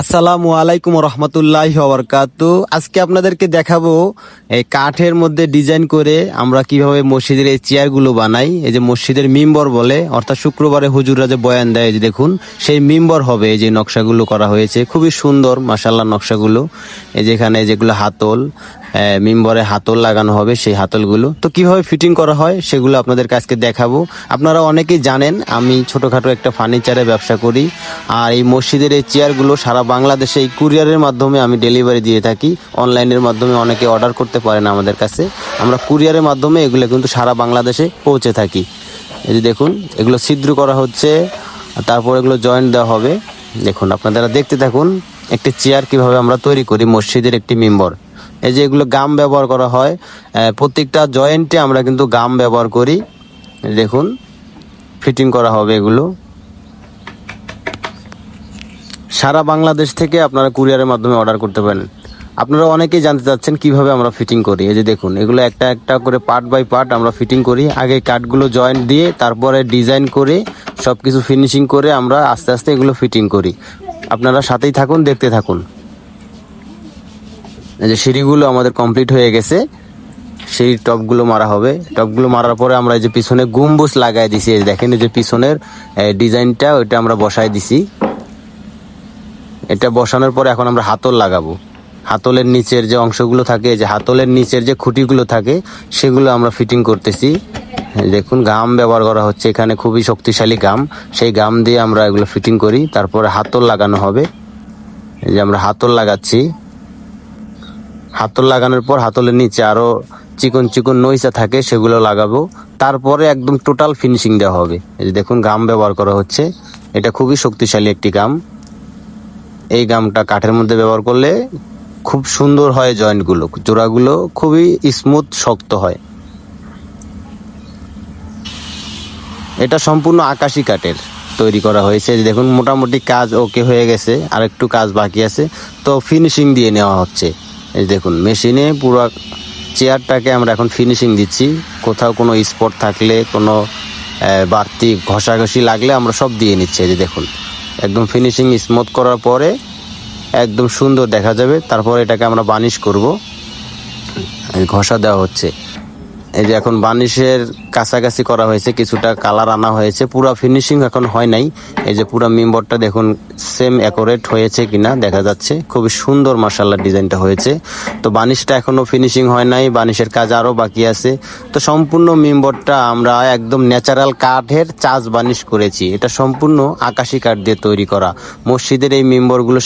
আসসালামু আলাইকুম রহমতুল্লাহি ওয়া বারাকাতু। আজকে আপনাদেরকে দেখাবো এই কাঠের মধ্যে ডিজাইন করে আমরা কিভাবে মসজিদের এই চেয়ারগুলো বানাই। এই যে মসজিদের মিম্বর বলে, অর্থাৎ শুক্রবারে হুজুররা যে বয়ান দেয়, এই যে দেখুন সেই মিম্বর হবে। এই যে নকশাগুলো করা হয়েছে খুবই সুন্দর মাশাআল্লাহ নকশাগুলো। এই যে এখানে যেগুলো হাতল, মিম্বরে হাতল লাগানো হবে, সেই হাতলগুলো তো কিভাবে ফিটিং করা হয় সেগুলো আপনাদেরকে আজকে দেখাবো। আপনারা অনেকেই জানেন আমি ছোটখাটো একটা ফার্নিচারের ব্যবসা করি, আর এই মসজিদের এই চেয়ারগুলো সারা বাংলাদেশে এই কুরিয়ারের মাধ্যমে আমি ডেলিভারি দিয়ে থাকি। অনলাইনের মাধ্যমে অনেকে অর্ডার করতে পারে না আমাদের কাছে, আমরা কুরিয়ারের মাধ্যমে এগুলো কিন্তু সারা বাংলাদেশে পৌঁছে থাকি। এই যে দেখুন এগুলো ছিদ্র করা হচ্ছে, তারপর এগুলো জয়েন্ট দেওয়া হবে। দেখুন আপনারা দেখতে থাকুন একটি চেয়ার কিভাবে আমরা তৈরি করি মসজিদের একটি মিম্বর। এই যে এগুলো গাম ব্যবহার করা হয়, প্রত্যেকটা জয়েন্টে আমরা কিন্তু গাম ব্যবহার করি। দেখুন ফিটিং করা হবে এগুলো সারা বাংলাদেশ থেকে আপনারা কুরিয়ারের মাধ্যমে অর্ডার করতে পারেন। আপনারা অনেকেই জানতে চাচ্ছেন কিভাবে আমরা ফিটিং করি। এই যে দেখুন এগুলো একটা একটা করে পার্ট বাই পার্ট আমরা ফিটিং করি। আগে কাঠগুলো জয়েন্ট দিয়ে তারপরে ডিজাইন করে সবকিছু ফিনিশিং করে আমরা আস্তে আস্তে এগুলো ফিটিং করি। আপনারা সাথেই থাকুন, দেখতে থাকুন। এই যে সিঁড়িগুলো আমাদের কমপ্লিট হয়ে গেছে, সেই টপগুলো মারা হবে। টপগুলো মারার পরে আমরা এই যে পিছনে গম্বুজ লাগাই দিছি। এই দেখেন এই যে পিছনের ডিজাইনটা ওইটা আমরা বসাই দিছি। এটা বসানোর পরে এখন আমরা হাতল লাগাবো। হাতলের নিচের যে অংশগুলো থাকে, যে হাতলের নিচের যে খুঁটিগুলো থাকে সেগুলো আমরা ফিটিং করতেছি। দেখুন গাম ব্যবহার করা হচ্ছে এখানে, খুবই শক্তিশালী গাম, সেই গাম দিয়ে আমরা এগুলো ফিটিং করি। তারপরে হাতল লাগানো হবে। এই যে আমরা হাতল লাগাচ্ছি। হাতল লাগানোর পর হাতলের নিচে আরো চিকন চিকন নইসা থাকে সেগুলো লাগাবো। তারপরে একদম টোটাল ফিনিশিং দেওয়া হবে। এই যে দেখুন গাম ব্যবহার করা হচ্ছে, এটা খুবই শক্তিশালী একটি গাম। এই গামটা কাঠের মধ্যে ব্যবহার করলে খুব সুন্দর হয়, জয়েন্টগুলো জোড়াগুলো খুবই স্মুথ শক্ত হয়। এটা সম্পূর্ণ আকাশি কাঠের তৈরি করা হয়েছে। দেখুন মোটামুটি কাজ ওকে হয়ে গেছে, আর একটু কাজ বাকি আছে, তো ফিনিশিং দিয়ে নেওয়া হচ্ছে। এই দেখুন মেশিনে পুরো চেয়ারটাকে আমরা এখন ফিনিশিং দিচ্ছি। কোথাও কোনো স্পট থাকলে, কোনো বাড়তি ঘষাঘষি লাগলে আমরা সব দিয়ে নিচ্ছি। এই যে দেখুন একদম ফিনিশিং স্মুথ করার পরে একদম সুন্দর দেখা যাবে। তারপর এটাকে আমরা বার্নিশ করব। ঘষা দেওয়া হচ্ছে। এই যে এখন বার্নিশের কাছাকাছি করা হয়েছে, কিছুটা কালার আনা হয়েছে, পুরো ফিনিশিং এখন হয় নাই। এই যে পুরো মিম্বরটা দেখুন সেম অ্যাকুরেট হয়েছে কিনা দেখা যাচ্ছে, খুবই সুন্দর মাশাআল্লাহ ডিজাইনটা হয়েছে। তো বার্নিশটা এখনো ফিনিশিং হয় নাই, বার্নিশের কাজ আরো বাকি আছে। তো সম্পূর্ণ মিম্বরটা আমরা একদম ন্যাচারাল কাঠের চাষ বার্নিশ করেছি। এটা সম্পূর্ণ আকাশি কাঠ দিয়ে তৈরি করা। মসজিদের এই মিম্বরগুলো